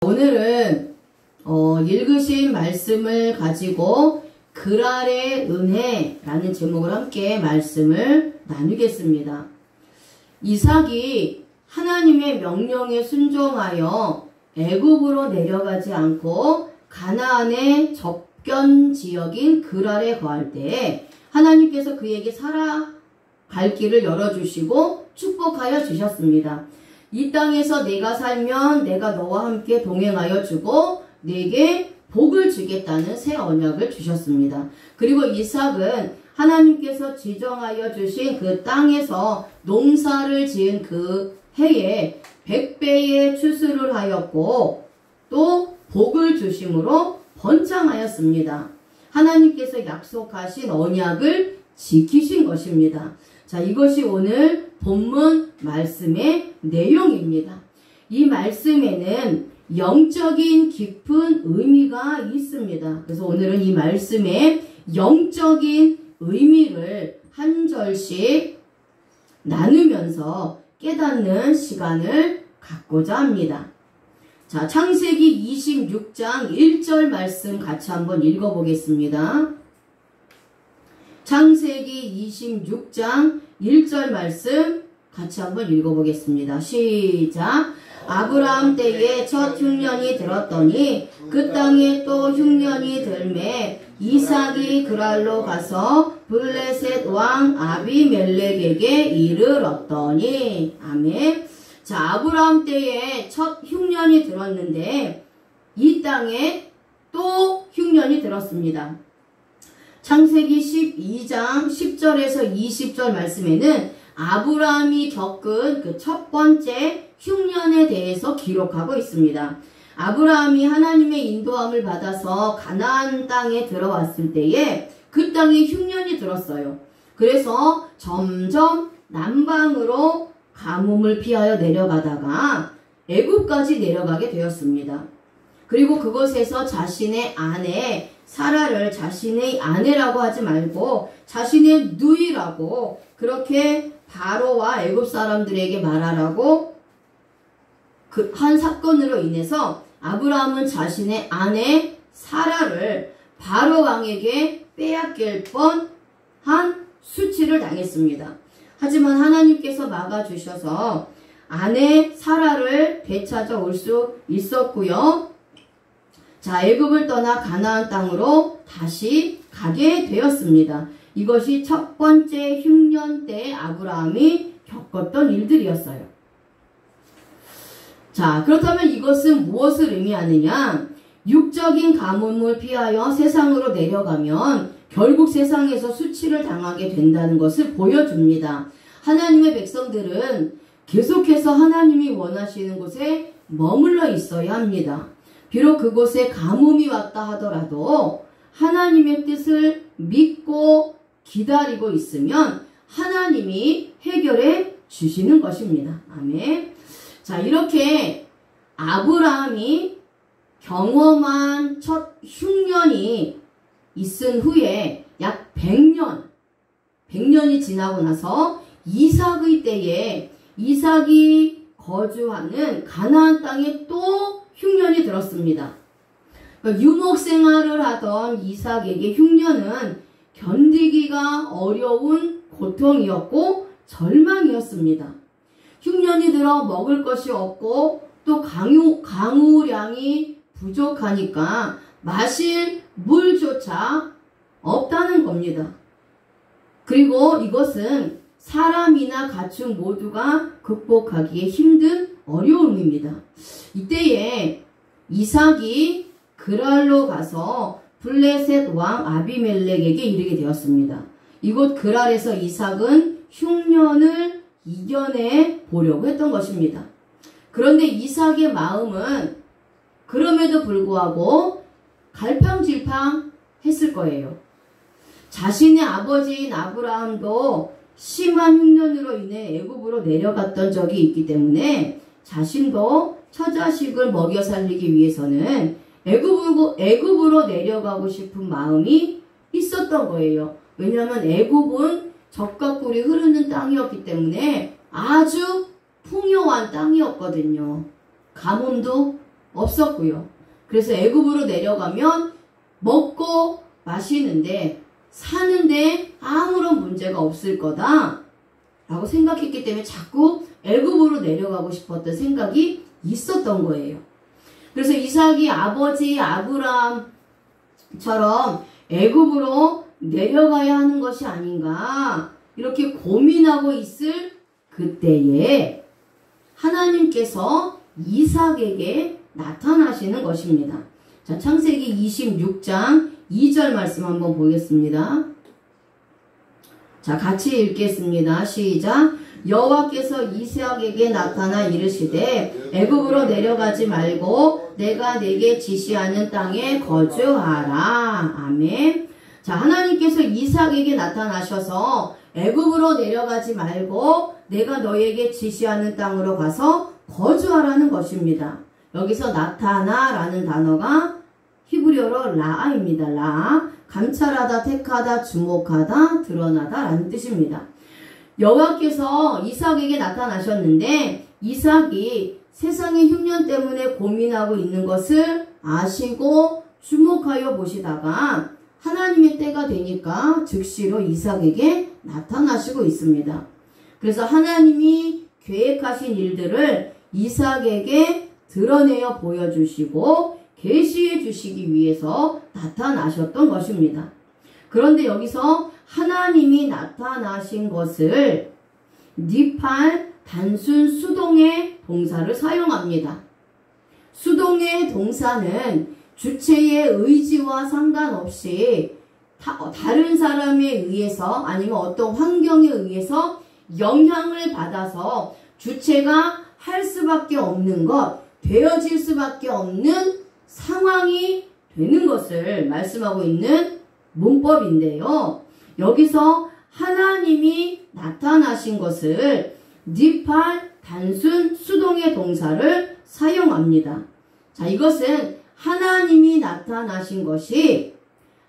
오늘은 읽으신 말씀을 가지고 글 아래 은혜라는 제목으로 함께 말씀을 나누겠습니다. 이삭이 하나님의 명령에 순종하여 애굽으로 내려가지 않고 가나안의 접견 지역인 글 아래 거할 때에 하나님께서 그에게 살아갈 길을 열어주시고 축복하여 주셨습니다. 이 땅에서 내가 살면 내가 너와 함께 동행하여 주고 내게 복을 주겠다는 새 언약을 주셨습니다. 그리고 이삭은 하나님께서 지정하여 주신 그 땅에서 농사를 지은 그 해에 100배의 추수를 하였고 또 복을 주심으로 번창하였습니다. 하나님께서 약속하신 언약을 지키신 것입니다. 자, 이것이 오늘 본문 말씀의 내용입니다. 이 말씀에는 영적인 깊은 의미가 있습니다. 그래서 오늘은 이 말씀의 영적인 의미를 한 절씩 나누면서 깨닫는 시간을 갖고자 합니다. 자, 창세기 26장 1절 말씀 같이 한번 읽어보겠습니다. 창세기 26장 1절 말씀 같이 한번 읽어보겠습니다. 시작. 아브라함 때에 첫 흉년이 들었더니 그 땅에 또 흉년이 들매 이삭이 그랄로 가서 블레셋 왕 아비멜렉에게 이르렀더니. 아멘. 자, 아브라함 때에 첫 흉년이 들었는데 이 땅에 또 흉년이 들었습니다. 창세기 12장 10절에서 20절 말씀에는 아브라함이 겪은 그 첫 번째 흉년에 대해서 기록하고 있습니다. 아브라함이 하나님의 인도함을 받아서 가나안 땅에 들어왔을 때에 그 땅에 흉년이 들었어요. 그래서 점점 남방으로 가뭄을 피하여 내려가다가 애굽까지 내려가게 되었습니다. 그리고 그곳에서 자신의 아내 사라를 자신의 아내라고 하지 말고 자신의 누이라고 그렇게 바로와 애굽 사람들에게 말하라고 한 사건으로 인해서 아브라함은 자신의 아내 사라를 바로 왕에게 빼앗길 뻔한 수치를 당했습니다. 하지만 하나님께서 막아주셔서 아내 사라를 되찾아 올 수 있었고요. 자, 애굽을 떠나 가나안 땅으로 다시 가게 되었습니다. 이것이 첫 번째 흉년 때 아브라함이 겪었던 일들이었어요. 자, 그렇다면 이것은 무엇을 의미하느냐? 육적인 가뭄을 피하여 세상으로 내려가면 결국 세상에서 수치를 당하게 된다는 것을 보여줍니다. 하나님의 백성들은 계속해서 하나님이 원하시는 곳에 머물러 있어야 합니다. 비록 그곳에 가뭄이 왔다 하더라도 하나님의 뜻을 믿고 기다리고 있으면 하나님이 해결해 주시는 것입니다. 아멘. 자, 이렇게 아브라함이 경험한 첫 흉년이 있은 후에 약 100년이 지나고 나서 이삭의 때에 이삭이 거주하는 가나안 땅에 또 흉년이 들었습니다. 유목 생활을 하던 이삭에게 흉년은 견디기가 어려운 고통이었고 절망이었습니다. 흉년이 들어 먹을 것이 없고 또 강우량이 부족하니까 마실 물조차 없다는 겁니다. 그리고 이것은 사람이나 가축 모두가 극복하기에 힘든 어려움입니다. 이때에 이삭이 그랄로 가서 블레셋 왕 아비멜렉에게 이르게 되었습니다. 이곳 그랄에서 이삭은 흉년을 이겨내 보려고 했던 것입니다. 그런데 이삭의 마음은 그럼에도 불구하고 갈팡질팡 했을 거예요. 자신의 아버지인 아브라함도 심한 흉년으로 인해 애굽으로 내려갔던 적이 있기 때문에 자신도 처자식을 먹여 살리기 위해서는 애굽으로 내려가고 싶은 마음이 있었던 거예요. 왜냐하면 애굽은 젖과 꿀이 흐르는 땅이었기 때문에 아주 풍요한 땅이었거든요. 가뭄도 없었고요. 그래서 애굽으로 내려가면 먹고 마시는데 사는데 아무런 문제가 없을 거다 라고 생각했기 때문에 자꾸 애굽으로 내려가고 싶었던 생각이 있었던 거예요. 그래서 이삭이 아버지 아브라함처럼 애굽으로 내려가야 하는 것이 아닌가 이렇게 고민하고 있을 그때에 하나님께서 이삭에게 나타나시는 것입니다. 자, 창세기 26장 2절 말씀 한번 보겠습니다. 자, 같이 읽겠습니다. 시작. 여호와께서 이삭에게 나타나 이르시되 애굽으로 내려가지 말고 내가 내게 지시하는 땅에 거주하라. 아멘. 자, 하나님께서 이삭에게 나타나셔서 애굽으로 내려가지 말고 내가 너에게 지시하는 땅으로 가서 거주하라는 것입니다. 여기서 나타나라는 단어가 히브리어로 라아입니다. 라, 감찰하다, 택하다, 주목하다, 드러나다 라는 뜻입니다. 여호와께서 이삭에게 나타나셨는데 이삭이 세상의 흉년 때문에 고민하고 있는 것을 아시고 주목하여 보시다가 하나님의 때가 되니까 즉시로 이삭에게 나타나시고 있습니다. 그래서 하나님이 계획하신 일들을 이삭에게 드러내어 보여주시고 계시해 주시기 위해서 나타나셨던 것입니다. 그런데 여기서 하나님이 나타나신 것을 니팔 단순 수동의 동사를 사용합니다. 수동의 동사는 주체의 의지와 상관없이 다른 사람에 의해서 아니면 어떤 환경에 의해서 영향을 받아서 주체가 할 수밖에 없는 것, 되어질 수밖에 없는 상황이 되는 것을 말씀하고 있는 문법인데요. 여기서 하나님이 나타나신 것을 니팔 단순 수동의 동사를 사용합니다. 자, 이것은 하나님이 나타나신 것이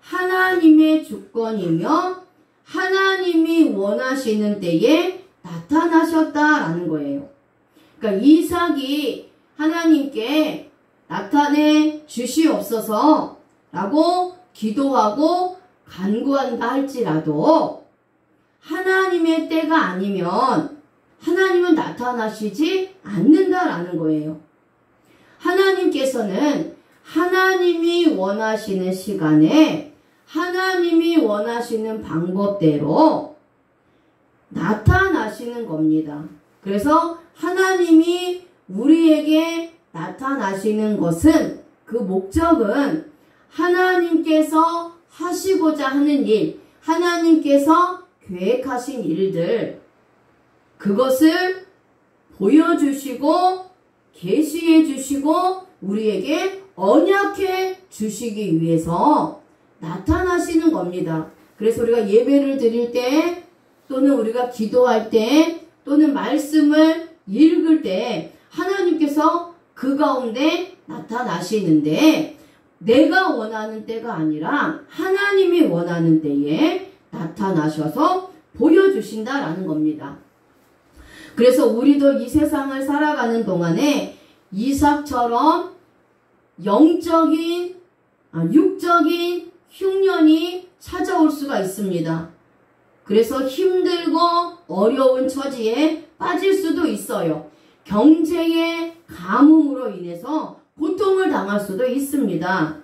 하나님의 주권이며 하나님이 원하시는 때에 나타나셨다라는 거예요. 그러니까 이삭이 하나님께 나타내 주시옵소서 라고 기도하고 간구한다 할지라도 하나님의 때가 아니면 하나님은 나타나시지 않는다라는 거예요. 하나님께서는 하나님이 원하시는 시간에 하나님이 원하시는 방법대로 나타나시는 겁니다. 그래서 하나님이 우리에게 나타나시는 것은 그 목적은 하나님께서 하시고자 하는 일, 하나님께서 계획하신 일들 그것을 보여주시고 계시해 주시고 우리에게 언약해 주시기 위해서 나타나시는 겁니다. 그래서 우리가 예배를 드릴 때 또는 우리가 기도할 때 또는 말씀을 읽을 때 하나님께서 그 가운데 나타나시는데 내가 원하는 때가 아니라 하나님이 원하는 때에 나타나셔서 보여주신다라는 겁니다. 그래서 우리도 이 세상을 살아가는 동안에 이삭처럼 육적인 흉년이 찾아올 수가 있습니다. 그래서 힘들고 어려운 처지에 빠질 수도 있어요. 경제의 가뭄으로 인해서 고통을 당할 수도 있습니다.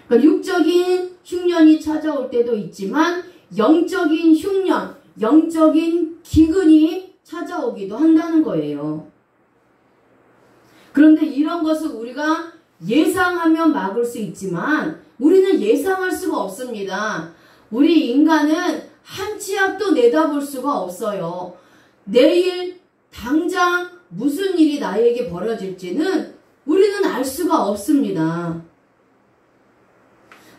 그러니까 육적인 흉년이 찾아올 때도 있지만 영적인 흉년, 영적인 기근이 찾아오기도 한다는 거예요. 그런데 이런 것을 우리가 예상하면 막을 수 있지만 우리는 예상할 수가 없습니다. 우리 인간은 한 치 앞도 내다볼 수가 없어요. 내일 당장 무슨 일이 나에게 벌어질지는 우리는 알 수가 없습니다.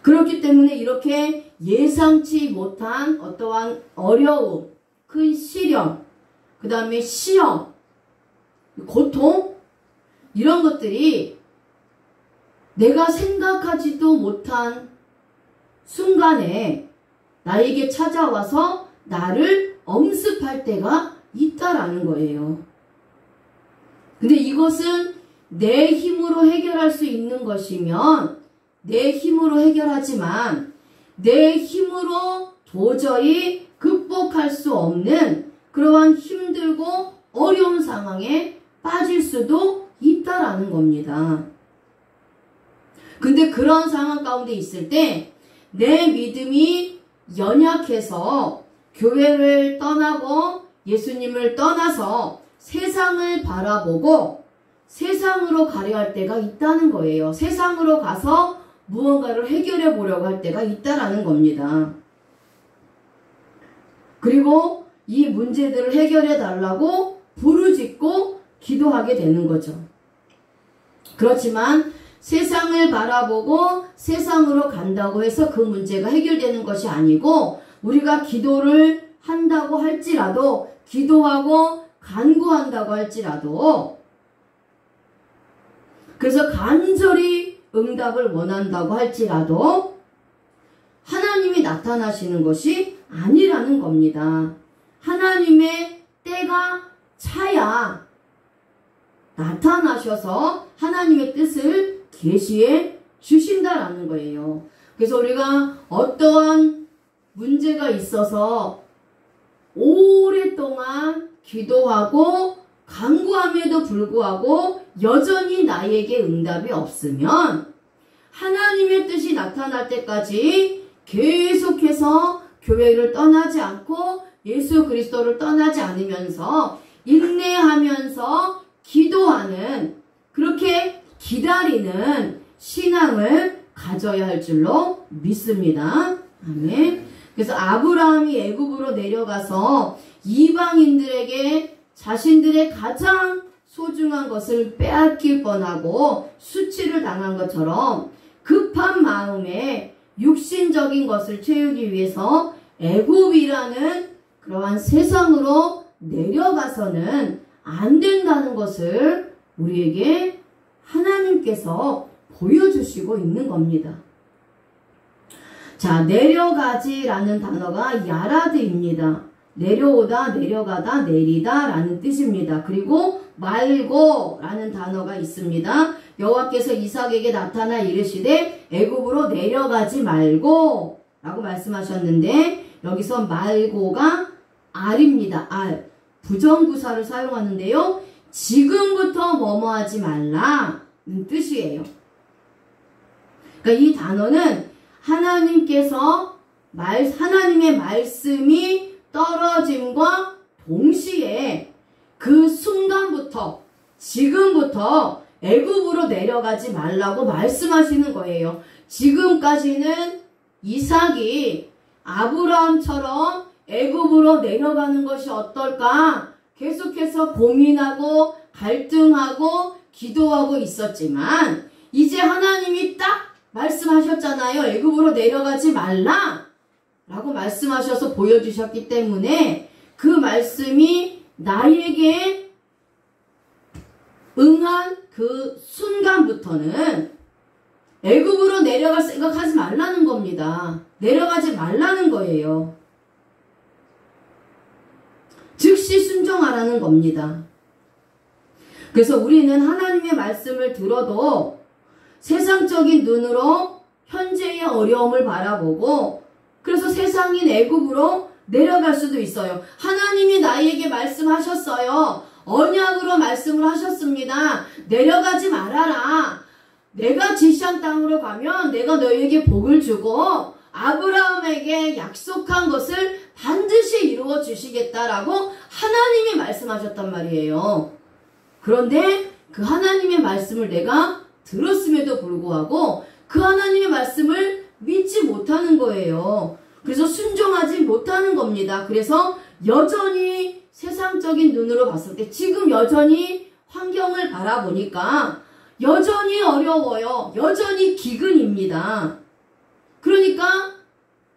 그렇기 때문에 이렇게 예상치 못한 어떠한 어려움, 큰 시련, 그 다음에 시험, 고통 이런 것들이 내가 생각하지도 못한 순간에 나에게 찾아와서 나를 엄습할 때가 있다라는 거예요. 근데 이것은 내 힘으로 해결할 수 있는 것이면 내 힘으로 해결하지만 내 힘으로 도저히 극복할 수 없는 그러한 힘들고 어려운 상황에 빠질 수도 있다라는 겁니다. 근데 그런 상황 가운데 있을 때 내 믿음이 연약해서 교회를 떠나고 예수님을 떠나서 세상을 바라보고 세상으로 가려 할 때가 있다는 거예요. 세상으로 가서 무언가를 해결해 보려고 할 때가 있다라는 겁니다. 그리고 이 문제들을 해결해 달라고 부르짖고 기도하게 되는 거죠. 그렇지만 세상을 바라보고 세상으로 간다고 해서 그 문제가 해결되는 것이 아니고 우리가 기도를 한다고 할지라도 기도하고 간구한다고 할지라도 그래서 간절히 응답을 원한다고 할지라도 하나님이 나타나시는 것이 아니라는 겁니다. 하나님의 때가 차야 나타나셔서 하나님의 뜻을 계시해 주신다라는 거예요. 그래서 우리가 어떠한 문제가 있어서 오랫동안 기도하고 간구함에도 불구하고 여전히 나에게 응답이 없으면 하나님의 뜻이 나타날 때까지 계속해서 교회를 떠나지 않고 예수 그리스도를 떠나지 않으면서 인내하면서 기도하는 그렇게 기다리는 신앙을 가져야 할 줄로 믿습니다. 아멘. 그래서 아브라함이 애굽으로 내려가서 이방인들에게 자신들의 가장 소중한 것을 빼앗길 뻔하고 수치를 당한 것처럼 급한 마음에 육신적인 것을 채우기 위해서 애굽이라는 그러한 세상으로 내려가서는 안 된다는 것을 우리에게 하나님께서 보여주시고 있는 겁니다. 자, 내려가지라는 단어가 야라드입니다. 내려오다, 내려가다, 내리다 라는 뜻입니다. 그리고 말고 라는 단어가 있습니다. 여호와께서 이삭에게 나타나 이르시되 애굽으로 내려가지 말고 라고 말씀하셨는데 여기서 말고가 알입니다. 알. 부정구사를 사용하는데요. 지금부터 뭐뭐 하지 말라는 뜻이에요. 그러니까 이 단어는 하나님께서 하나님의 말씀이 떨어짐과 동시에 그 순간부터 지금부터 애굽으로 내려가지 말라고 말씀하시는 거예요. 지금까지는 이삭이 아브라함처럼 애굽으로 내려가는 것이 어떨까 계속해서 고민하고 갈등하고 기도하고 있었지만 이제 하나님이 딱 말씀하셨잖아요. 애굽으로 내려가지 말라 라고 말씀하셔서 보여주셨기 때문에 그 말씀이 나에게 응한 그 순간부터는 애굽으로 내려갈 생각하지 말라는 겁니다. 내려가지 말라는 거예요. 즉시 순종하라는 겁니다. 그래서 우리는 하나님의 말씀을 들어도 세상적인 눈으로 현재의 어려움을 바라보고 그래서 세상인 애굽으로 내려갈 수도 있어요. 하나님이 나에게 말씀하셨어요. 언약으로 말씀을 하셨습니다. 내려가지 말아라. 내가 지시한 땅으로 가면 내가 너에게 복을 주고 아브라함에게 약속한 것을 반드시 이루어 주시겠다라고 하나님이 말씀하셨단 말이에요. 그런데 그 하나님의 말씀을 내가 들었음에도 불구하고 그 하나님의 말씀을 믿지 못하는 거예요. 그래서 순종하지 못하는 겁니다. 그래서 여전히 세상적인 눈으로 봤을 때 지금 여전히 환경을 바라보니까 여전히 어려워요. 여전히 기근입니다. 그러니까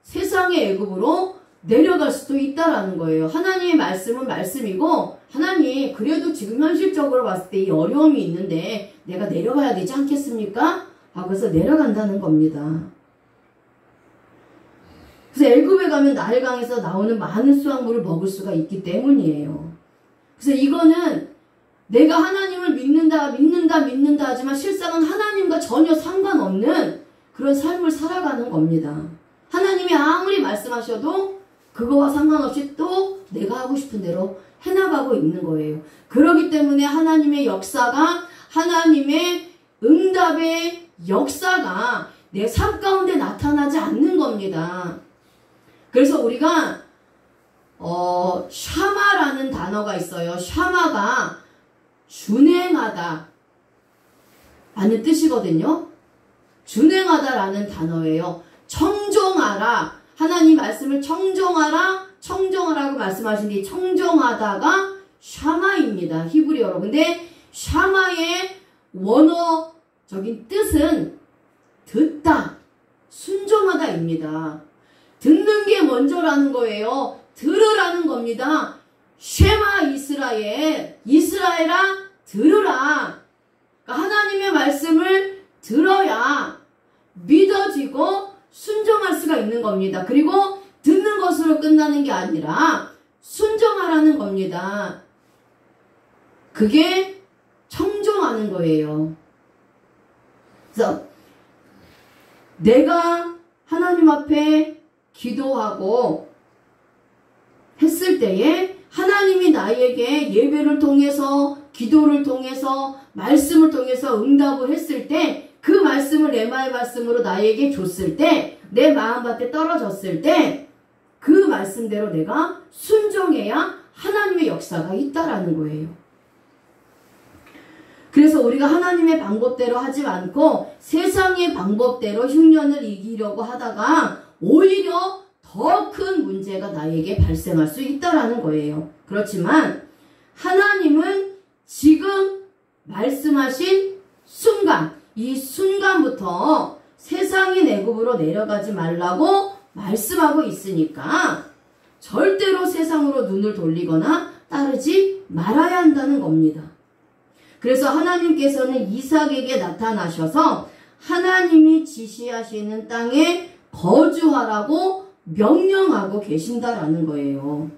세상의 애굽으로 내려갈 수도 있다라는 거예요. 하나님의 말씀은 말씀이고 하나님 그래도 지금 현실적으로 봤을 때 이 어려움이 있는데 내가 내려가야 되지 않겠습니까? 그래서 내려간다는 겁니다. 그래서 애굽에 가면 나일강에서 나오는 많은 수확물을 먹을 수가 있기 때문이에요. 그래서 이거는 내가 하나님을 하나님을 믿는다 하지만 실상은 하나님과 전혀 상관없는 그런 삶을 살아가는 겁니다. 하나님이 아무리 말씀하셔도 그거와 상관없이 또 내가 하고 싶은 대로 해나가고 있는 거예요. 그렇기 때문에 하나님의 역사가, 하나님의 응답의 역사가 내 삶 가운데 나타나지 않는 겁니다. 그래서 우리가 샤마라는 단어가 있어요. 샤마가 준행하다 라는 뜻이거든요. 준행하다라는 단어예요. 청종하라. 하나님 말씀을 청종하라고 말씀하시니 청종하다가 샤마입니다. 히브리어로. 근데 샤마의 원어적인 뜻은 듣다, 순종하다입니다. 듣는 게 먼저라는 거예요. 들으라는 겁니다. 쉐마 이스라엘아 들으라. 그러니까 하나님의 말씀을 들어야 믿어지고 순종할 수가 있는 겁니다. 그리고 듣는 것으로 끝나는 게 아니라 순종하라는 겁니다. 그게 청종하는 거예요. 그래서 내가 하나님 앞에 기도하고 했을 때에 하나님이 나에게 예배를 통해서, 기도를 통해서, 말씀을 통해서 응답을 했을 때, 그 말씀을 레마의 말씀으로 나에게 줬을 때, 내 마음밭에 떨어졌을 때 그 말씀대로 내가 순종해야 하나님의 역사가 있다라는 거예요. 그래서 우리가 하나님의 방법대로 하지 않고 세상의 방법대로 흉년을 이기려고 하다가 오히려 더 큰 문제가 나에게 발생할 수 있다라는 거예요. 그렇지만 하나님은 지금 말씀하신 순간, 이 순간부터 세상의 애굽으로 내려가지 말라고 말씀하고 있으니까 절대로 세상으로 눈을 돌리거나 따르지 말아야 한다는 겁니다. 그래서 하나님께서는 이삭에게 나타나셔서 하나님이 지시하시는 땅에 거주하라고 명령하고 계신다라는 거예요.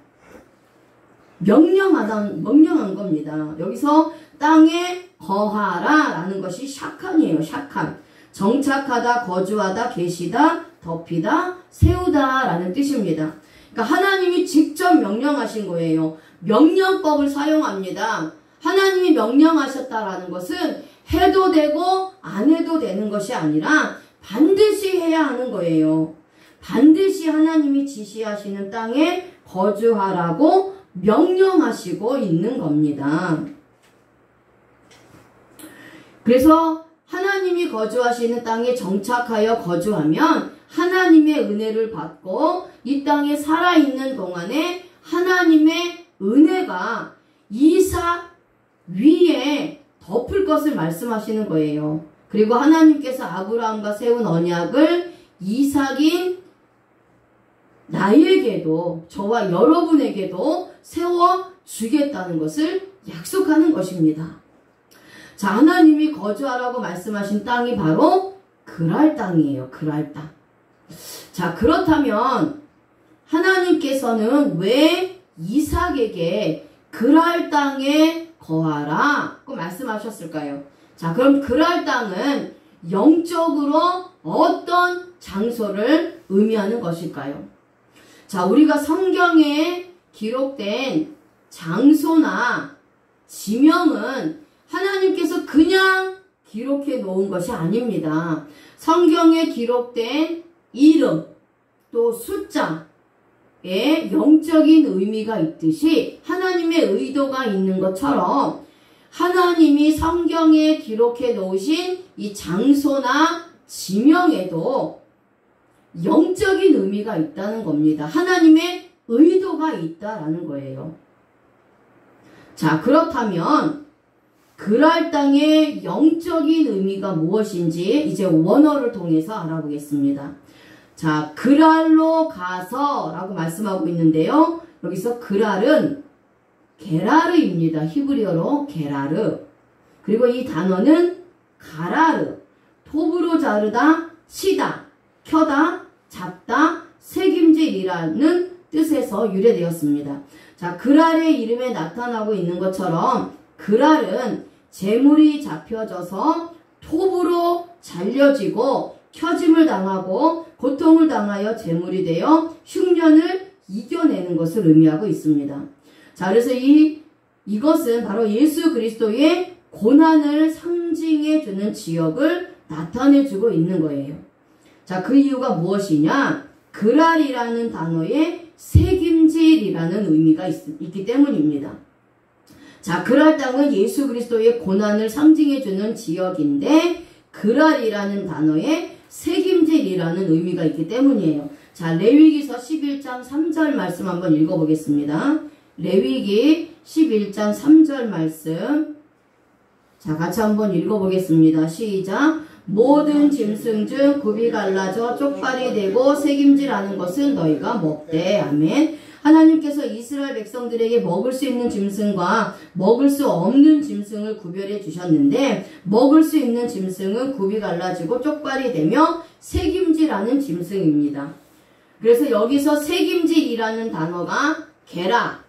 명령한 겁니다. 여기서 땅에 거하라 라는 것이 샤칸이에요. 샤칸. 정착하다, 거주하다, 계시다, 덮이다, 세우다 라는 뜻입니다. 그러니까 하나님이 직접 명령하신 거예요. 명령법을 사용합니다. 하나님이 명령하셨다라는 것은 해도 되고 안 해도 되는 것이 아니라 반드시 해야 하는 거예요. 반드시 하나님이 지시하시는 땅에 거주하라고 명령하시고 있는 겁니다. 그래서 하나님이 거주하시는 땅에 정착하여 거주하면 하나님의 은혜를 받고 이 땅에 살아있는 동안에 하나님의 은혜가 이삭 위에 덮을 것을 말씀하시는 거예요. 그리고 하나님께서 아브라함과 세운 언약을 이삭인 나에게도, 저와 여러분에게도 세워주겠다는 것을 약속하는 것입니다. 자, 하나님이 거주하라고 말씀하신 땅이 바로 그랄 땅이에요. 그랄 땅. 자, 그렇다면 하나님께서는 왜 이삭에게 그랄 땅에 거하라고 말씀하셨을까요? 자, 그럼 그랄 땅은 영적으로 어떤 장소를 의미하는 것일까요? 자, 우리가 성경에 기록된 장소나 지명은 하나님께서 그냥 기록해 놓은 것이 아닙니다. 성경에 기록된 이름 또 숫자에 영적인 의미가 있듯이 하나님의 의도가 있는 것처럼 하나님이 성경에 기록해 놓으신 이 장소나 지명에도 영적인 의미가 있다는 겁니다. 하나님의 의도가 있다라는 거예요. 자, 그렇다면 그랄 땅의 영적인 의미가 무엇인지 이제 원어를 통해서 알아보겠습니다. 자, 그랄로 가서 라고 말씀하고 있는데요. 여기서 그랄은 게라르입니다. 히브리어로 게라르. 그리고 이 단어는 가라르, 톱으로 자르다, 치다, 켜다, 잡다, 책임질이라는 뜻에서 유래되었습니다. 자, 그랄의 이름에 나타나고 있는 것처럼 그랄은 재물이 잡혀져서 톱으로 잘려지고 켜짐을 당하고 고통을 당하여 재물이 되어 흉년을 이겨내는 것을 의미하고 있습니다. 자, 그래서 이것은 바로 예수 그리스도의 고난을 상징해주는 지역을 나타내주고 있는 거예요. 자, 그 이유가 무엇이냐? 그랄이라는 단어에 새김질이라는 의미가 있기 때문입니다. 자, 그랄 땅은 예수 그리스도의 고난을 상징해주는 지역인데 그랄이라는 단어에 새김질이라는 의미가 있기 때문이에요. 자, 레위기서 11장 3절 말씀 한번 읽어보겠습니다. 레위기 11장 3절 말씀. 자, 같이 한번 읽어보겠습니다. 시작. 모든 짐승 중 굽이 갈라져 쪽발이 되고 새김질하는 것은 너희가 먹되. 아멘. 하나님께서 이스라엘 백성들에게 먹을 수 있는 짐승과 먹을 수 없는 짐승을 구별해 주셨는데 먹을 수 있는 짐승은 굽이 갈라지고 쪽발이 되며 새김질하는 짐승입니다. 그래서 여기서 새김질이라는 단어가 게라이고요.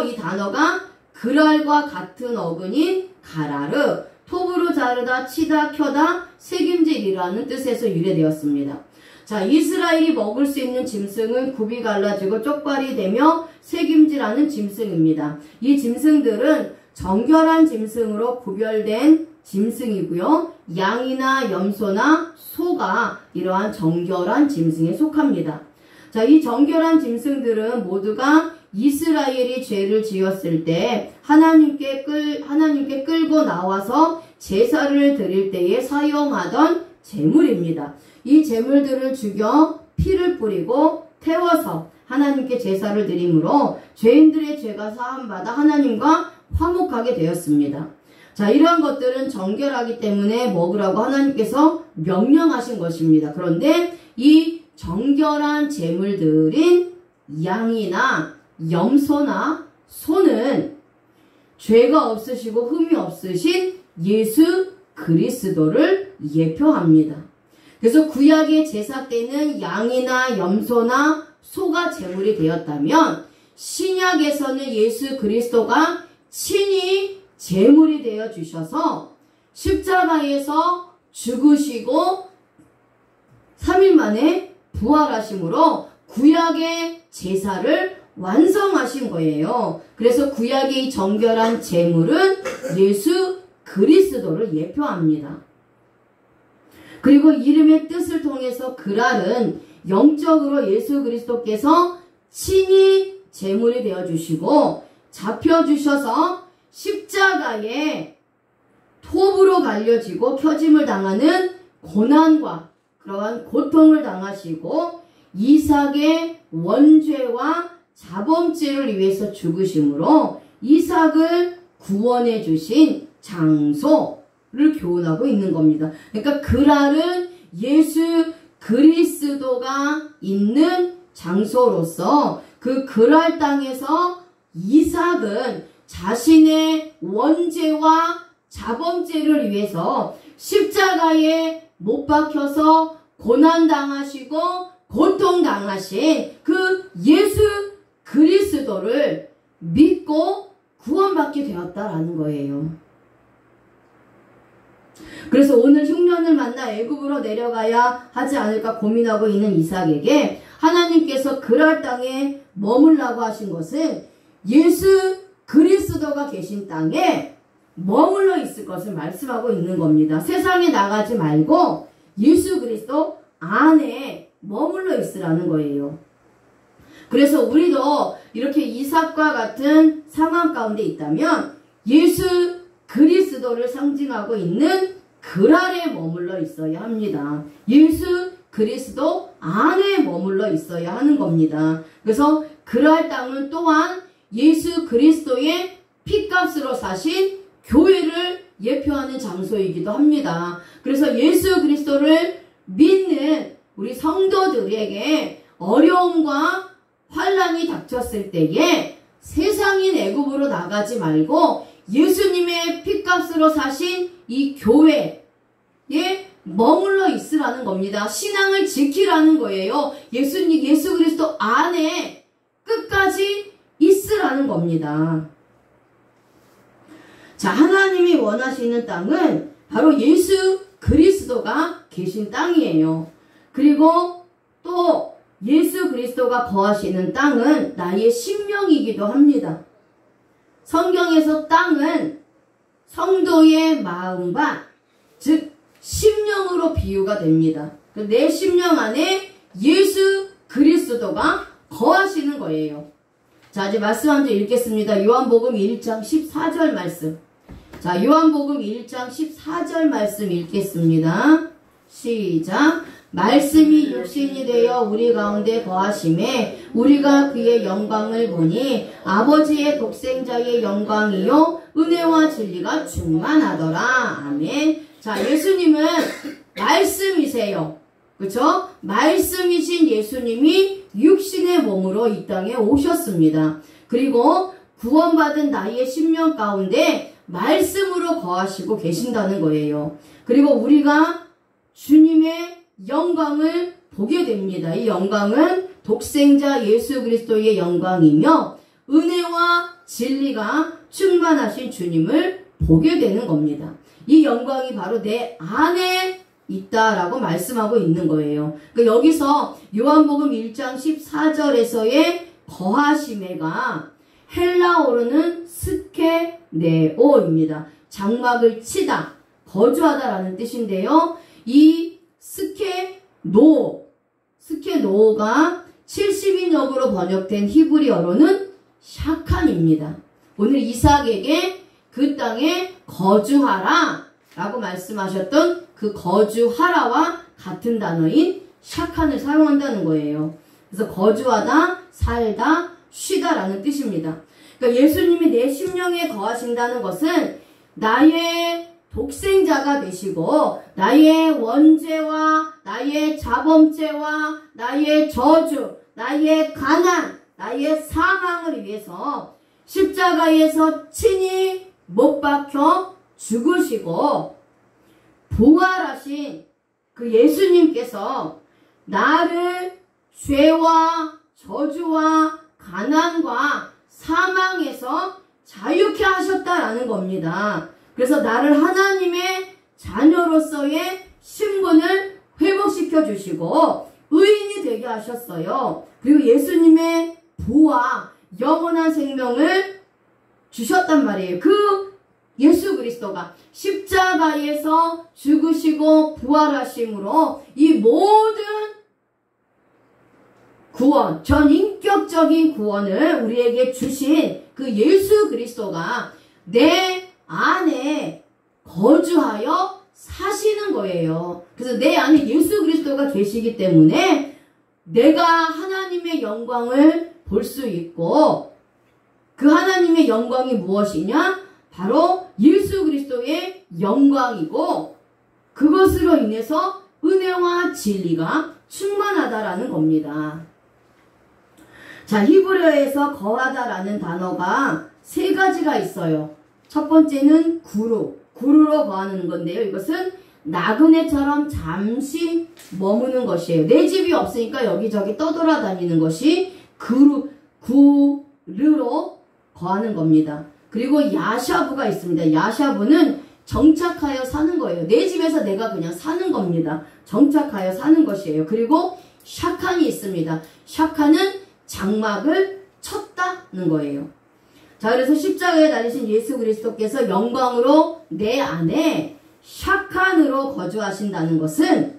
이 단어가 그랄과 같은 어근인 가라르, 톱으로 자르다, 치다, 켜다, 새김질이라는 뜻에서 유래되었습니다. 자, 이스라엘이 먹을 수 있는 짐승은 굽이 갈라지고 쪽발이 되며 새김질하는 짐승입니다. 이 짐승들은 정결한 짐승으로 구별된 짐승이고요. 양이나 염소나 소가 이러한 정결한 짐승에 속합니다. 자, 이 정결한 짐승들은 모두가 이스라엘이 죄를 지었을 때 하나님께 끌고 나와서 제사를 드릴 때에 사용하던 제물입니다. 이 제물들을 죽여 피를 뿌리고 태워서 하나님께 제사를 드림으로 죄인들의 죄가 사함받아 하나님과 화목하게 되었습니다. 자, 이러한 것들은 정결하기 때문에 먹으라고 하나님께서 명령하신 것입니다. 그런데 이 정결한 제물들인 양이나 염소나 소는 죄가 없으시고 흠이 없으신 예수 그리스도를 예표합니다. 그래서 구약의 제사 때는 양이나 염소나 소가 제물이 되었다면 신약에서는 예수 그리스도가 친히 제물이 되어 주셔서 십자가에서 죽으시고 3일 만에 부활하심으로 구약의 제사를 완성하신 거예요. 그래서 구약의 이 정결한 제물은 예수 그리스도를 예표합니다. 그리고 이름의 뜻을 통해서 그랄은 영적으로 예수 그리스도께서 친히 제물이 되어주시고 잡혀주셔서 십자가에 톱으로 갈려지고 켜짐을 당하는 고난과 그러한 고통을 당하시고 이삭의 원죄와 자범죄를 위해서 죽으심으로 이삭을 구원해 주신 장소를 교훈하고 있는 겁니다. 그러니까 그랄은 예수 그리스도가 있는 장소로서 그 그랄 땅에서 이삭은 자신의 원죄와 자범죄를 위해서 십자가에 못 박혀서 고난당하시고 고통당하신 그 예수 그리스도를 믿고 구원받게 되었다라는 거예요. 그래서 오늘 흉년을 만나 애굽으로 내려가야 하지 않을까 고민하고 있는 이삭에게 하나님께서 그랄 땅에 머물라고 하신 것은 예수 그리스도가 계신 땅에 머물러 있을 것을 말씀하고 있는 겁니다. 세상에 나가지 말고 예수 그리스도 안에 머물러 있으라는 거예요. 그래서 우리도 이렇게 이삭과 같은 상황 가운데 있다면 예수 그리스도를 상징하고 있는 그랄에 머물러 있어야 합니다. 예수 그리스도 안에 머물러 있어야 하는 겁니다. 그래서 그랄 땅은 또한 예수 그리스도의 피값으로 사신 교회를 예표하는 장소이기도 합니다. 그래서 예수 그리스도를 믿는 우리 성도들에게 어려움과 환난이 닥쳤을 때에 세상인 애굽으로 나가지 말고 예수님의 피값으로 사신 이 교회에 머물러 있으라는 겁니다. 신앙을 지키라는 거예요. 예수 그리스도 안에 끝까지 있으라는 겁니다. 자, 하나님이 원하시는 땅은 바로 예수 그리스도가 계신 땅이에요. 그리고 또 예수 그리스도가 거하시는 땅은 나의 심령이기도 합니다. 성경에서 땅은 성도의 마음밭, 즉 심령으로 비유가 됩니다. 내 심령 안에 예수 그리스도가 거하시는 거예요. 자, 이제 말씀 한 절 읽겠습니다. 요한복음 1장 14절 말씀. 자, 요한복음 1장 14절 말씀 읽겠습니다. 시작. 말씀이 육신이 되어 우리 가운데 거하심에 우리가 그의 영광을 보니 아버지의 독생자의 영광이요 은혜와 진리가 충만하더라. 아멘. 자, 예수님은 말씀이세요. 그렇죠? 말씀이신 예수님이 육신의 몸으로 이 땅에 오셨습니다. 그리고 구원받은 나의 심령 가운데 말씀으로 거하시고 계신다는 거예요. 그리고 우리가 주님의 영광을 보게 됩니다. 이 영광은 독생자 예수 그리스도의 영광이며 은혜와 진리가 충만하신 주님을 보게 되는 겁니다. 이 영광이 바로 내 안에 있다라고 말씀하고 있는 거예요. 그러니까 여기서 요한복음 1장 14절에서의 거하심에가 헬라어로는 스케네오입니다. 장막을 치다, 거주하다라는 뜻인데요. 이 스케노가 70인역으로 번역된 히브리어로는 샤칸입니다. 오늘 이삭에게 그 땅에 거주하라 라고 말씀하셨던 그 거주하라와 같은 단어인 샤칸을 사용한다는 거예요. 그래서 거주하다, 살다, 쉬다 라는 뜻입니다. 그러니까 예수님이 내 심령에 거하신다는 것은 나의 독생자가 되시고 나의 원죄와 나의 자범죄와 나의 저주, 나의 가난, 나의 사망을 위해서 십자가에서 친히 못 박혀 죽으시고 부활하신 그 예수님께서 나를 죄와 저주와 가난과 사망에서 자유케 하셨다라는 겁니다. 그래서 나를 하나님의 자녀로서의 신분을 회복시켜 주시고 의인이 되게 하셨어요. 그리고 예수님의 부와 영원한 생명을 주셨단 말이에요. 그 예수 그리스도가 십자가에서 죽으시고 부활하심으로 이 모든 구원, 전인격적인 구원을 우리에게 주신 그 예수 그리스도가 내 안에 거주하여 사시는 거예요. 그래서 내 안에 예수 그리스도가 계시기 때문에 내가 하나님의 영광을 볼 수 있고 그 하나님의 영광이 무엇이냐? 바로 예수 그리스도의 영광이고 그것으로 인해서 은혜와 진리가 충만하다라는 겁니다. 자, 히브리어에서 거하다라는 단어가 세 가지가 있어요. 첫 번째는 구루로 거하는 건데요. 이것은 나그네처럼 잠시 머무는 것이에요. 내 집이 없으니까 여기저기 떠돌아다니는 것이 구르로 거하는 겁니다. 그리고 야샤부가 있습니다. 야샤부는 정착하여 사는 거예요. 내 집에서 내가 그냥 사는 겁니다. 정착하여 사는 것이에요. 그리고 샤칸이 있습니다. 샤칸은 장막을 쳤다는 거예요. 자, 그래서 십자가에 달리신 예수 그리스도께서 영광으로 내 안에 샤칸으로 거주하신다는 것은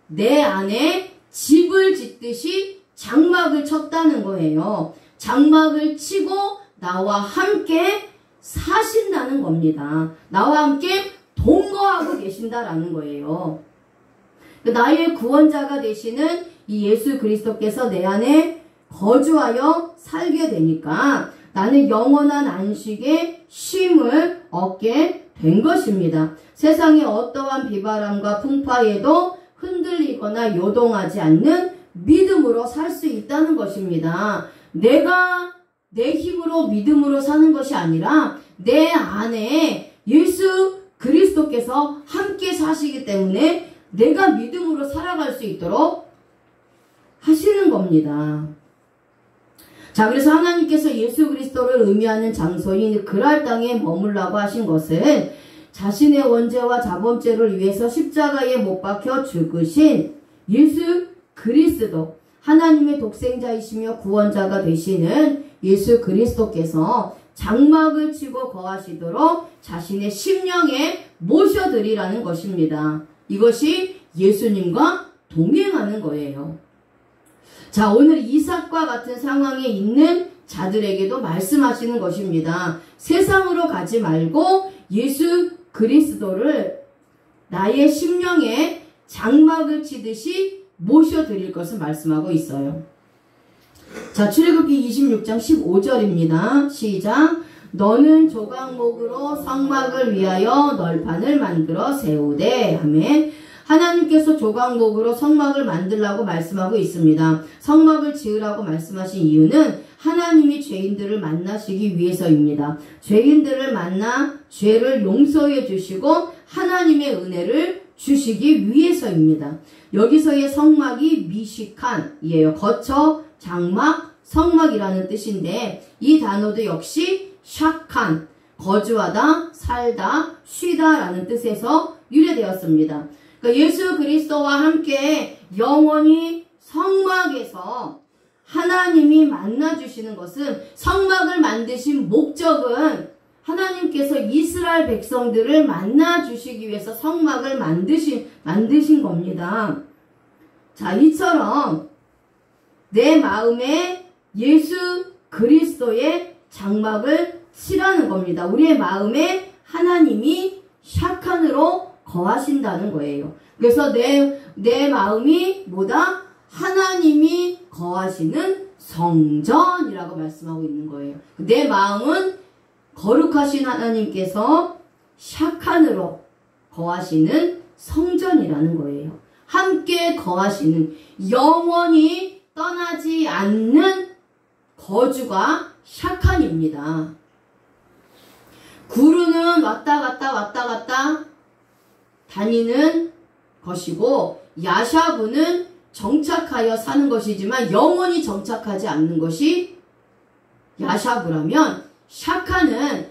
내 안에 집을 짓듯이 장막을 쳤다는 거예요. 장막을 치고 나와 함께 사신다는 겁니다. 나와 함께 동거하고 계신다라는 거예요. 나의 구원자가 되시는 이 예수 그리스도께서 내 안에 거주하여 살게 되니까 나는 영원한 안식의 쉼을 얻게 된 것입니다. 세상의 어떠한 비바람과 풍파에도 흔들리거나 요동하지 않는 믿음으로 살 수 있다는 것입니다. 내가 내 힘으로 믿음으로 사는 것이 아니라 내 안에 예수 그리스도께서 함께 사시기 때문에 내가 믿음으로 살아갈 수 있도록 하시는 겁니다. 자, 그래서 하나님께서 예수 그리스도를 의미하는 장소인 그랄 땅에 머물라고 하신 것은 자신의 원죄와 자범죄를 위해서 십자가에 못 박혀 죽으신 예수 그리스도, 하나님의 독생자이시며 구원자가 되시는 예수 그리스도께서 장막을 치고 거하시도록 자신의 심령에 모셔드리라는 것입니다. 이것이 예수님과 동행하는 거예요. 자, 오늘 이삭과 같은 상황에 있는 자들에게도 말씀하시는 것입니다. 세상으로 가지 말고 예수 그리스도를 나의 심령에 장막을 치듯이 모셔드릴 것을 말씀하고 있어요. 자, 출애굽기 26장 15절입니다. 시작. 너는 조각목으로 성막을 위하여 널판을 만들어 세우되. 아멘. 하나님께서 조각목으로 성막을 만들라고 말씀하고 있습니다. 성막을 지으라고 말씀하신 이유는 하나님이 죄인들을 만나시기 위해서입니다. 죄인들을 만나 죄를 용서해 주시고 하나님의 은혜를 주시기 위해서입니다. 여기서의 성막이 미시칸이에요. 거처, 장막, 성막이라는 뜻인데 이 단어도 역시 샤칸, 거주하다, 살다, 쉬다 라는 뜻에서 유래되었습니다. 그러니까 예수 그리스도와 함께 영원히 성막에서 하나님이 만나주시는 것은, 성막을 만드신 목적은 하나님께서 이스라엘 백성들을 만나주시기 위해서 성막을 만드신 겁니다. 자, 이처럼 내 마음에 예수 그리스도의 장막을 치라는 겁니다. 우리의 마음에 하나님이 샤칸으로 거하신다는 거예요. 그래서 내 마음이 뭐다? 하나님이 거하시는 성전이라고 말씀하고 있는 거예요. 내 마음은 거룩하신 하나님께서 샤칸으로 거하시는 성전이라는 거예요. 함께 거하시는, 영원히 떠나지 않는 거주가 샤칸입니다. 구루는 왔다 갔다 다니는 것이고, 야샤브는 정착하여 사는 것이지만 영원히 정착하지 않는 것이 야샤브라면, 샤칸은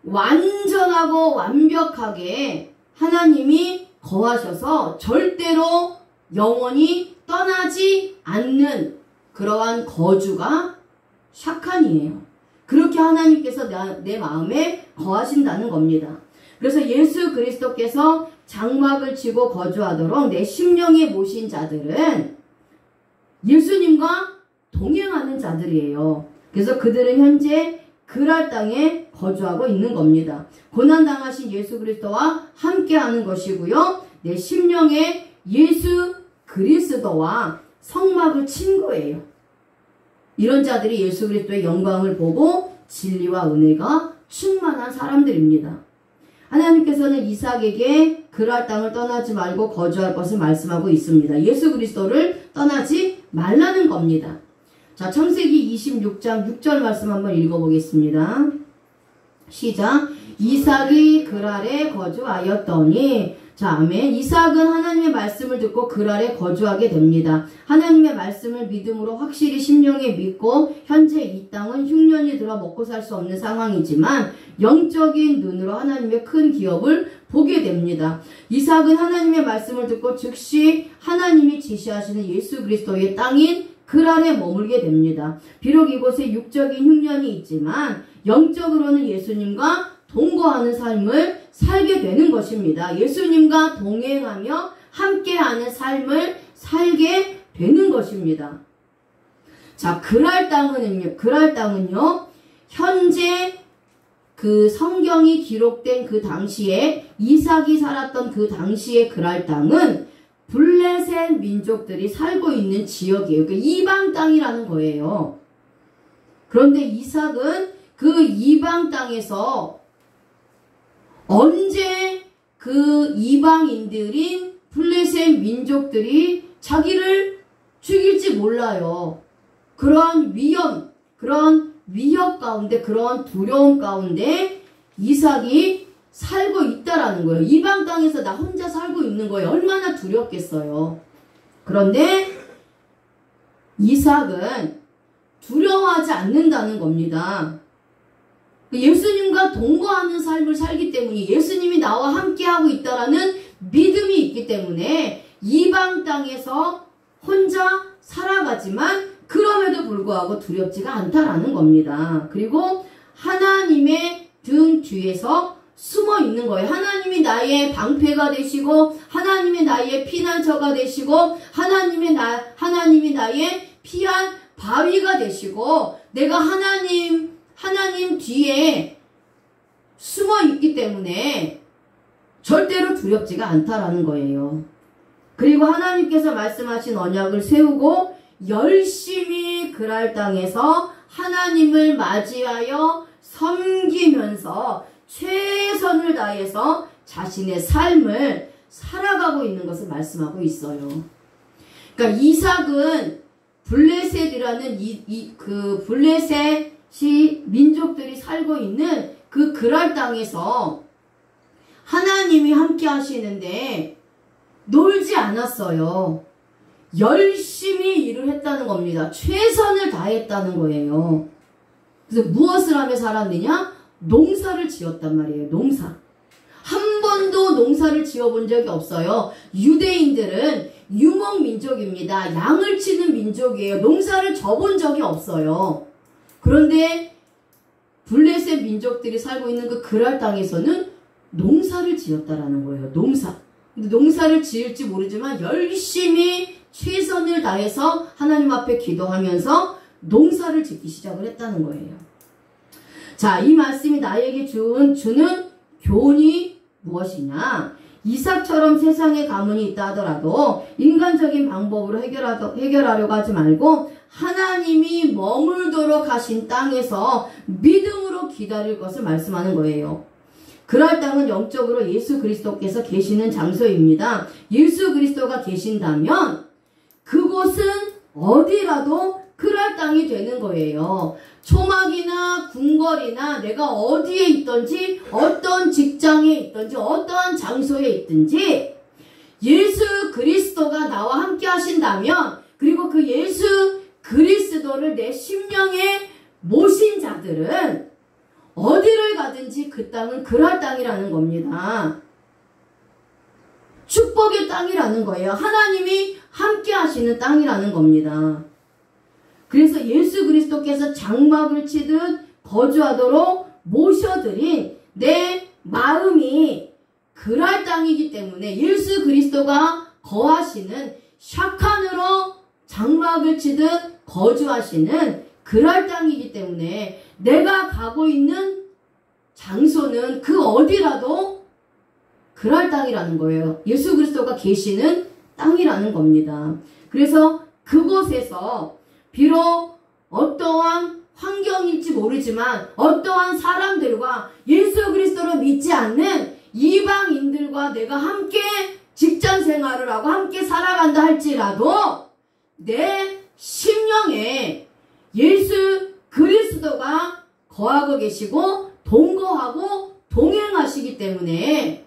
완전하고 완벽하게 하나님이 거하셔서 절대로 영원히 떠나지 않는 그러한 거주가 샤칸이에요. 그렇게 하나님께서 내 마음에 거하신다는 겁니다. 그래서 예수 그리스도께서 장막을 치고 거주하도록 내 심령에 모신 자들은 예수님과 동행하는 자들이에요. 그래서 그들은 현재 그랄 땅에 거주하고 있는 겁니다. 고난당하신 예수 그리스도와 함께하는 것이고요. 내 심령에 예수 그리스도와 성막을 친 거예요. 이런 자들이 예수 그리스도의 영광을 보고 진리와 은혜가 충만한 사람들입니다. 하나님께서는 이삭에게 그랄 땅을 떠나지 말고 거주할 것을 말씀하고 있습니다. 예수 그리스도를 떠나지 말라는 겁니다. 자, 창세기 26장 6절 말씀 한번 읽어보겠습니다. 시작. 이삭이 그랄에 거주하였더니. 자, 아멘. 이삭은 하나님의 말씀을 듣고 그랄에 거주하게 됩니다. 하나님의 말씀을 믿음으로 확실히 심령에 믿고, 현재 이 땅은 흉년이 들어 먹고 살 수 없는 상황이지만 영적인 눈으로 하나님의 큰 기업을 보게 됩니다. 이삭은 하나님의 말씀을 듣고 즉시 하나님이 지시하시는 예수 그리스도의 땅인 그랄에 머물게 됩니다. 비록 이곳에 육적인 흉년이 있지만 영적으로는 예수님과 동거하는 삶을 살게 되는 것입니다. 예수님과 동행하며 함께하는 삶을 살게 되는 것입니다. 자, 그랄 땅은요, 현재 그 성경이 기록된 그 당시에, 이삭이 살았던 그 당시의 그랄 땅은 블레셋 민족들이 살고 있는 지역이에요. 그러니까 이방 땅이라는 거예요. 그런데 이삭은 그 이방 땅에서 언제 그 이방인들인 블레셋 민족들이 자기를 죽일지 몰라요. 그런 위협 가운데, 그런 두려움 가운데 이삭이 살고 있다라는 거예요. 이방 땅에서 나 혼자 살고 있는 거예요. 얼마나 두렵겠어요. 그런데 이삭은 두려워하지 않는다는 겁니다. 예수님과 동거하는 삶을 살기 때문에 예수님이 나와 함께하고 있다라는 믿음이 있기 때문에 이방 땅에서 혼자 살아가지만 그럼에도 불구하고 두렵지가 않다라는 겁니다. 그리고 하나님의 등 뒤에서 숨어 있는 거예요. 하나님이 나의 방패가 되시고 하나님이 나의 피난처가 되시고 하나님이 나의 피한 바위가 되시고 내가 하나님 뒤에 숨어 있기 때문에 절대로 두렵지가 않다라는 거예요. 그리고 하나님께서 말씀하신 언약을 세우고 열심히 그랄 땅에서 하나님을 맞이하여 섬기면서 최선을 다해서 자신의 삶을 살아가고 있는 것을 말씀하고 있어요. 그러니까 이삭은 블레셋이라는 그 블레셋이 민족들이 살고 있는 그 그랄 땅에서 하나님이 함께 하시는데 놀지 않았어요. 열심히 일을 했다는 겁니다. 최선을 다했다는 거예요. 그래서 무엇을 하며 살았느냐? 농사를 지었단 말이에요. 농사. 한 번도 농사를 지어본 적이 없어요. 유대인들은 유목민족입니다. 양을 치는 민족이에요. 농사를 져본 적이 없어요. 그런데 블레셋 민족들이 살고 있는 그 그랄 땅에서는 농사를 지었다라는 거예요. 농사. 근데 농사를 지을지 모르지만 열심히 최선을 다해서 하나님 앞에 기도하면서 농사를 짓기 시작을 했다는 거예요. 자, 이 말씀이 나에게 주는 교훈이 무엇이냐? 이삭처럼 세상에 가문이 있다 하더라도 인간적인 방법으로 해결하려고 하지 말고 하나님이 머물도록 하신 땅에서 믿음으로 기다릴 것을 말씀하는 거예요. 그럴 땅은 영적으로 예수 그리스도께서 계시는 장소입니다. 예수 그리스도가 계신다면 그곳은 어디라도 그럴 땅이 되는 거예요. 초막이나 궁궐이나 내가 어디에 있든지 어떤 직장에 있든지 어떠한 장소에 있든지 예수 그리스도가 나와 함께 하신다면 그리고 그 예수 그리스도를 내 심령에 모신 자들은 어디를 가든지 그 땅은 그랄 땅이라는 겁니다. 축복의 땅이라는 거예요. 하나님이 함께 하시는 땅이라는 겁니다. 그래서 예수 그리스도께서 장막을 치듯 거주하도록 모셔드린 내 마음이 그랄 땅이기 때문에 예수 그리스도가 거하시는 샤칸으로 장막을 치듯 거주하시는 그랄 땅이기 때문에 내가 가고 있는 장소는 그 어디라도 그랄 땅이라는 거예요. 예수 그리스도가 계시는 땅이라는 겁니다. 그래서 그곳에서 비록 어떠한 환경일지 모르지만 어떠한 사람들과 예수 그리스도를 믿지 않는 이방인들과 내가 함께 직장 생활을 하고 함께 살아간다 할지라도 내 심령에 예수 그리스도가 거하고 계시고 동거하고 동행하시기 때문에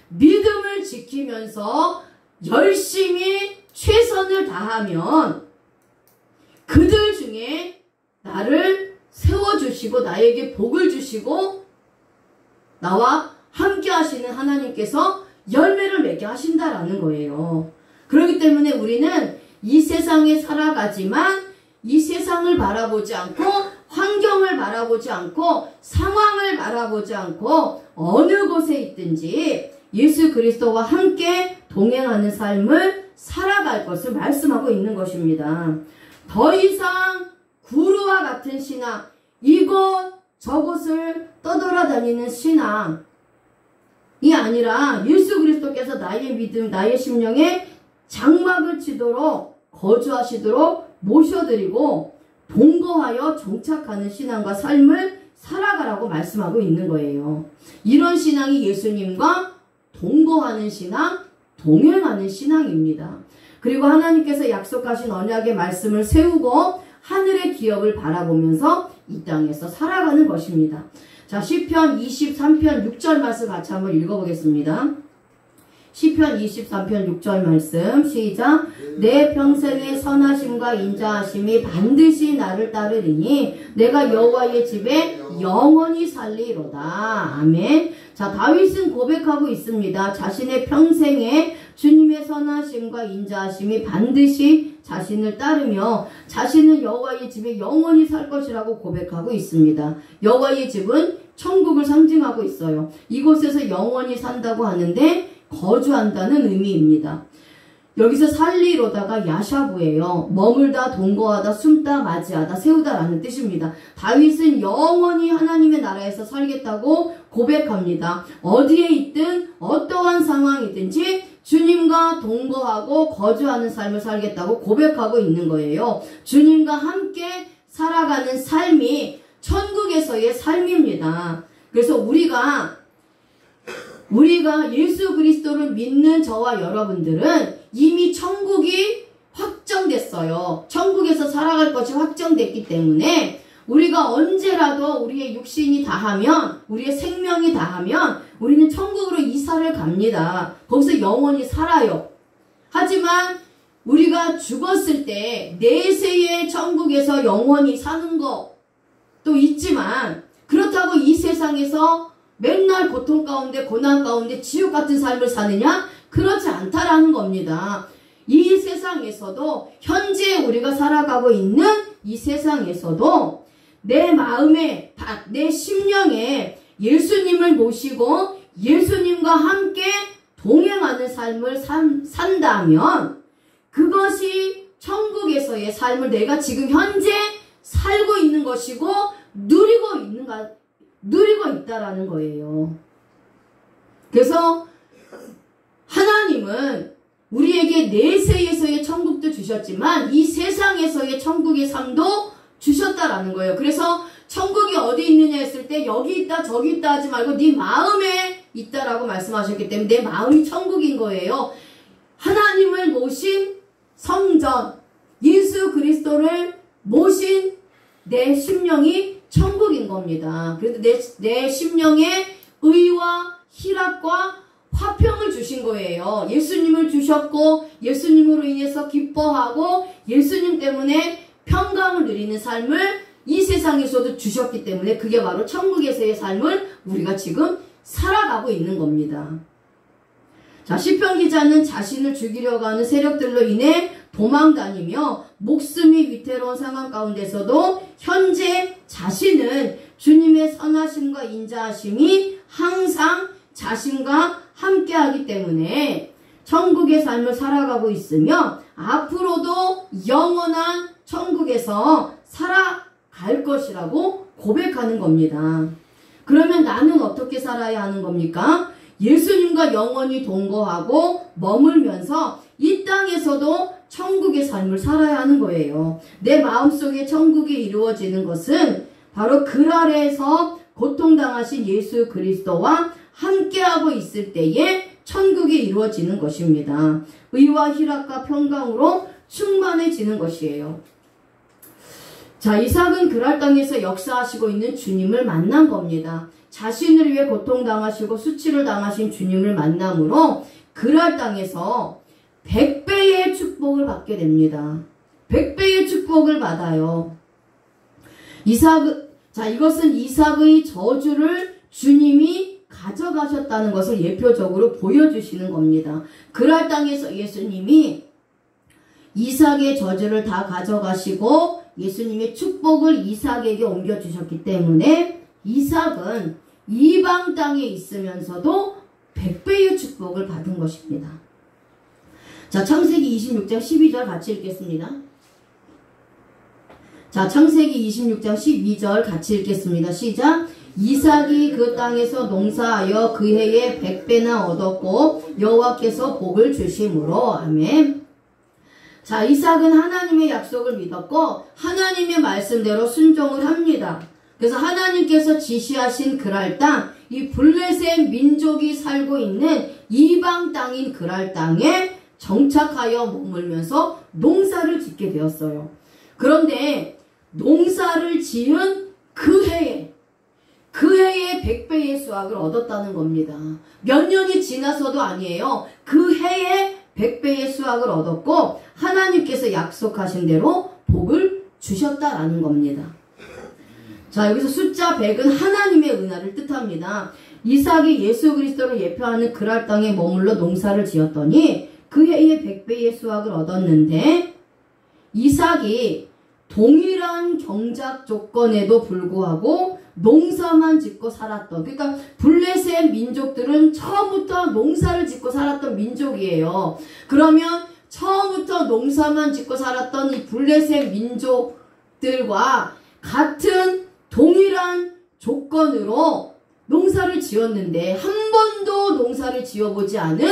믿음을 지키면서 열심히 최선을 다하면 그들 중에 나를 세워주시고 나에게 복을 주시고 나와 함께 하시는 하나님께서 열매를 맺게 하신다라는 거예요. 그렇기 때문에 우리는 이 세상에 살아가지만 이 세상을 바라보지 않고 환경을 바라보지 않고 상황을 바라보지 않고 어느 곳에 있든지 예수 그리스도와 함께 동행하는 삶을 살아갈 것을 말씀하고 있는 것입니다. 더 이상 구루와 같은 신앙, 이곳 저곳을 떠돌아다니는 신앙이 아니라 예수 그리스도께서 나의 믿음, 나의 심령에 장막을 치도록 거주하시도록 모셔드리고 동거하여 정착하는 신앙과 삶을 살아가라고 말씀하고 있는 거예요. 이런 신앙이 예수님과 동거하는 신앙, 동행하는 신앙입니다. 그리고 하나님께서 약속하신 언약의 말씀을 세우고 하늘의 기업을 바라보면서 이 땅에서 살아가는 것입니다. 자, 시편 23편 6절 말씀 같이 한번 읽어보겠습니다. 시편 23편 6절 말씀 시작. 내 평생의 선하심과 인자하심이 반드시 나를 따르리니 내가 여호와의 집에 영원히 살리로다. 아멘. 자, 다윗은 고백하고 있습니다. 자신의 평생에 주님의 선하심과 인자하심이 반드시 자신을 따르며 자신은 여호와의 집에 영원히 살 것이라고 고백하고 있습니다. 여호와의 집은 천국을 상징하고 있어요. 이곳에서 영원히 산다고 하는데 거주한다는 의미입니다. 여기서 살리로다가 야샤부예요. 머물다, 동거하다, 숨다, 맞이하다, 세우다라는 뜻입니다. 다윗은 영원히 하나님의 나라에서 살겠다고 고백합니다. 어디에 있든 어떠한 상황이든지 주님과 동거하고 거주하는 삶을 살겠다고 고백하고 있는 거예요. 주님과 함께 살아가는 삶이 천국에서의 삶입니다. 그래서 우리가 예수 그리스도를 믿는 저와 여러분들은 이미 천국이 확정됐어요. 천국에서 살아갈 것이 확정됐기 때문에 우리가 언제라도 우리의 육신이 다하면, 우리의 생명이 다하면 우리는 천국으로 이사를 갑니다. 거기서 영원히 살아요. 하지만 우리가 죽었을 때 내세의 천국에서 영원히 사는 것도 있지만 그렇다고 이 세상에서 맨날 고통 가운데 고난 가운데 지옥 같은 삶을 사느냐? 그렇지 않다라는 겁니다. 이 세상에서도 현재 우리가 살아가고 있는 이 세상에서도 내 마음에 내 심령에 예수님을 모시고 예수님과 함께 동행하는 삶을 산다면 그것이 천국에서의 삶을 내가 지금 현재 살고 있는 것이고 누리고 있다라는 거예요. 그래서 하나님은 우리에게 내세에서의 천국도 주셨지만 이 세상에서의 천국의 삶도 주셨다라는 거예요. 그래서 천국이 어디 있느냐 했을 때 여기 있다 저기 있다 하지 말고 네 마음에 있다라고 말씀하셨기 때문에 내 마음이 천국인 거예요. 하나님을 모신 성전, 예수 그리스도를 모신 내 심령이 천국인 겁니다. 그래서 내 심령에 의와 희락과 화평을 주신 거예요. 예수님을 주셨고 예수님으로 인해서 기뻐하고 예수님 때문에 평강을 누리는 삶을 이 세상에서도 주셨기 때문에 그게 바로 천국에서의 삶을 우리가 지금 살아가고 있는 겁니다. 자, 시편 기자는 자신을 죽이려고 하는 세력들로 인해 도망다니며 목숨이 위태로운 상황 가운데서도 현재 자신은 주님의 선하심과 인자하심이 항상 자신과 함께하기 때문에 천국의 삶을 살아가고 있으며 앞으로도 영원한 천국에서 살아갈 것이라고 고백하는 겁니다. 그러면 나는 어떻게 살아야 하는 겁니까? 예수님과 영원히 동거하고 머물면서 이 땅에서도 천국의 삶을 살아야 하는 거예요. 내 마음속에 천국이 이루어지는 것은 바로 그 아래에서 고통당하신 예수 그리스도와 함께하고 있을 때에 천국이 이루어지는 것입니다. 의와 희락과 평강으로 충만해지는 것이에요. 자, 이삭은 그랄 땅에서 역사하시고 있는 주님을 만난 겁니다. 자신을 위해 고통당하시고 수치를 당하신 주님을 만남으로 그랄 땅에서 100배의 축복을 받게 됩니다. 100배의 축복을 받아요. 이것은 이삭의 저주를 주님이 가져가셨다는 것을 예표적으로 보여주시는 겁니다. 그랄 땅에서 예수님이 이삭의 저주를 다 가져가시고 예수님의 축복을 이삭에게 옮겨주셨기 때문에 이삭은 이방 땅에 있으면서도 100배의 축복을 받은 것입니다. 자, 창세기 26장 12절 같이 읽겠습니다. 자, 창세기 26장 12절 같이 읽겠습니다. 시작. 이삭이 그 땅에서 농사하여 그 해에 100배나 얻었고 여호와께서 복을 주심으로. 아멘. 자, 이삭은 하나님의 약속을 믿었고 하나님의 말씀대로 순종을 합니다. 그래서 하나님께서 지시하신 그랄 땅, 이 블레셋 민족이 살고 있는 이방 땅인 그랄 땅에 정착하여 머물면서 농사를 짓게 되었어요. 그런데 농사를 지은 그 해에 그 해에 100배의 수확을 얻었다는 겁니다. 몇 년이 지나서도 아니에요. 그 해에 100배의 수확을 얻었고 하나님께서 약속하신 대로 복을 주셨다라는 겁니다. 자, 여기서 숫자 100은 하나님의 은혜를 뜻합니다. 이삭이 예수 그리스도를 예표하는 그랄 땅에 머물러 농사를 지었더니 그 해에 100배의 수확을 얻었는데 이삭이 동일한 경작 조건에도 불구하고 농사만 짓고 살았던, 그러니까 블레셋 민족들은 처음부터 농사를 짓고 살았던 민족이에요. 그러면 처음부터 농사만 짓고 살았던 이 블레셋 민족들과 같은 동일한 조건으로 농사를 지었는데 한 번도 농사를 지어보지 않은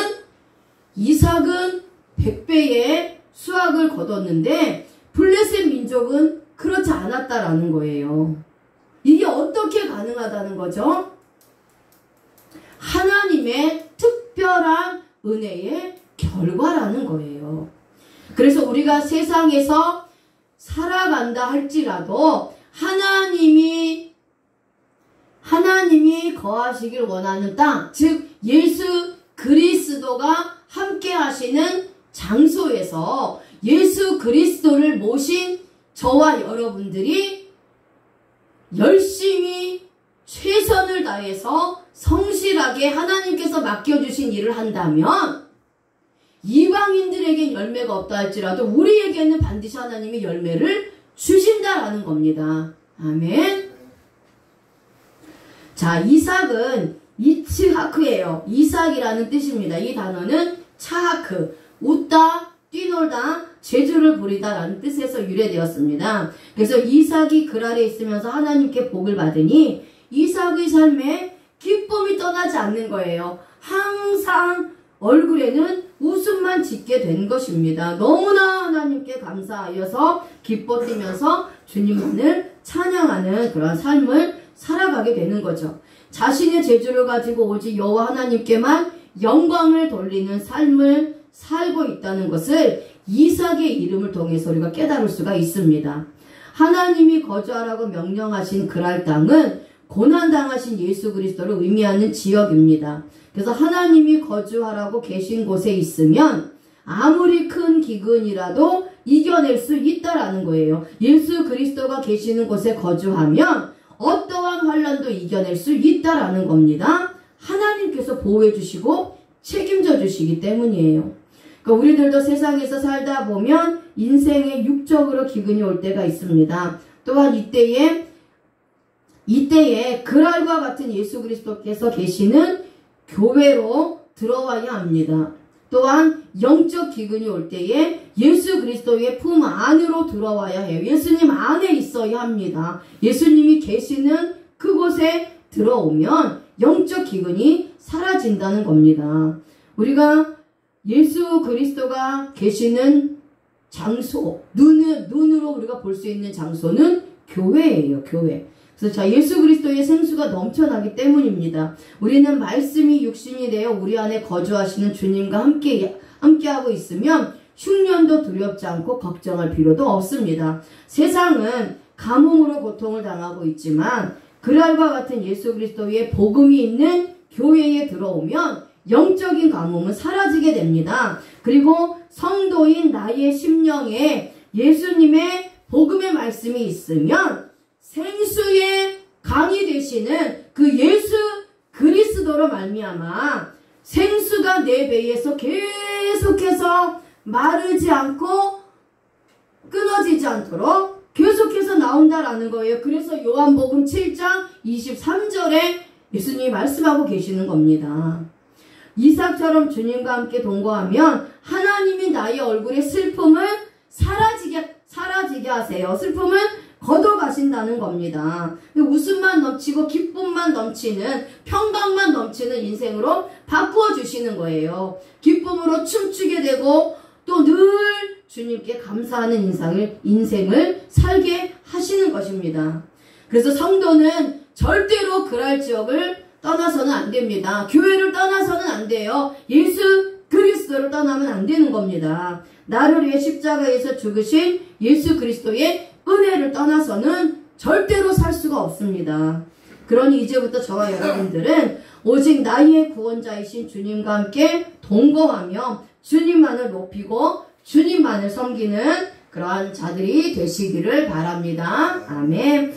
이삭은 100배의 수확을 거뒀는데 블레셋 민족은 그렇지 않았다라는 거예요. 이게 어떻게 가능하다는 거죠? 하나님의 특별한 은혜의 결과라는 거예요. 그래서 우리가 세상에서 살아간다 할지라도 하나님이 거하시길 원하는 땅, 즉 예수 그리스도가 함께 하시는 장소에서 예수 그리스도를 모신 저와 여러분들이 열심히 최선을 다해서 성실하게 하나님께서 맡겨주신 일을 한다면 이방인들에겐 열매가 없다 할지라도 우리에게는 반드시 하나님이 열매를 주신다라는 겁니다. 아멘. 자, 이삭은 이츠하크예요. 이삭이라는 뜻입니다. 이 단어는 차하크, 웃다, 뛰놀다, 재주를 부리다 라는 뜻에서 유래되었습니다. 그래서 이삭이 그랄에 있으면서 하나님께 복을 받으니 이삭의 삶에 기쁨이 떠나지 않는 거예요. 항상 얼굴에는 웃음만 짓게 된 것입니다. 너무나 하나님께 감사하여서 기뻐 뛰면서 주님을 찬양하는 그런 삶을 살아가게 되는 거죠. 자신의 재주를 가지고 오직 여호와 하나님께만 영광을 돌리는 삶을 살고 있다는 것을 이삭의 이름을 통해서 우리가 깨달을 수가 있습니다. 하나님이 거주하라고 명령하신 그랄 땅은 고난당하신 예수 그리스도를 의미하는 지역입니다. 그래서 하나님이 거주하라고 계신 곳에 있으면 아무리 큰 기근이라도 이겨낼 수 있다라는 거예요. 예수 그리스도가 계시는 곳에 거주하면 어떠한 환난도 이겨낼 수 있다라는 겁니다. 하나님께서 보호해 주시고 책임져 주시기 때문이에요. 그러니까 우리들도 세상에서 살다 보면 인생에 육적으로 기근이 올 때가 있습니다. 또한 이때에 그랄과 같은 예수 그리스도께서 계시는 교회로 들어와야 합니다. 또한 영적 기근이 올 때에 예수 그리스도의 품 안으로 들어와야 해요. 예수님 안에 있어야 합니다. 예수님이 계시는 그곳에 들어오면 영적 기근이 사라진다는 겁니다. 우리가 예수 그리스도가 계시는 장소, 눈으로 우리가 볼 수 있는 장소는 교회예요. 교회. 그래서 자, 예수 그리스도의 생수가 넘쳐나기 때문입니다. 우리는 말씀이 육신이 되어 우리 안에 거주하시는 주님과 함께하고 있으면 흉년도 두렵지 않고 걱정할 필요도 없습니다. 세상은 가뭄으로 고통을 당하고 있지만 그랄과 같은 예수 그리스도의 복음이 있는 교회에 들어오면 영적인 가뭄은 사라지게 됩니다. 그리고 성도인 나의 심령에 예수님의 복음의 말씀이 있으면 생수의 강이 되시는 그 예수 그리스도로 말미암아 생수가 내 배에서 계속해서 마르지 않고 끊어지지 않도록 계속해서 나온다라는 거예요. 그래서 요한복음 7장 23절에 예수님이 말씀하고 계시는 겁니다. 이삭처럼 주님과 함께 동거하면 하나님이 나의 얼굴에 슬픔을 사라지게 하세요. 슬픔을 걷어가신다는 겁니다. 웃음만 넘치고 기쁨만 넘치는 평강만 넘치는 인생으로 바꾸어 주시는 거예요. 기쁨으로 춤추게 되고 또 늘 주님께 감사하는 인생을 살게 하시는 것입니다. 그래서 성도는 절대로 그랄 지역을 떠나서는 안 됩니다. 교회를 떠나서는 안 돼요. 예수 그리스도를 떠나면 안 되는 겁니다. 나를 위해 십자가에서 죽으신 예수 그리스도의 은혜를 떠나서는 절대로 살 수가 없습니다. 그러니 이제부터 저와 여러분들은 오직 나의 구원자이신 주님과 함께 동거하며 주님만을 높이고 주님만을 섬기는 그러한 자들이 되시기를 바랍니다. 아멘.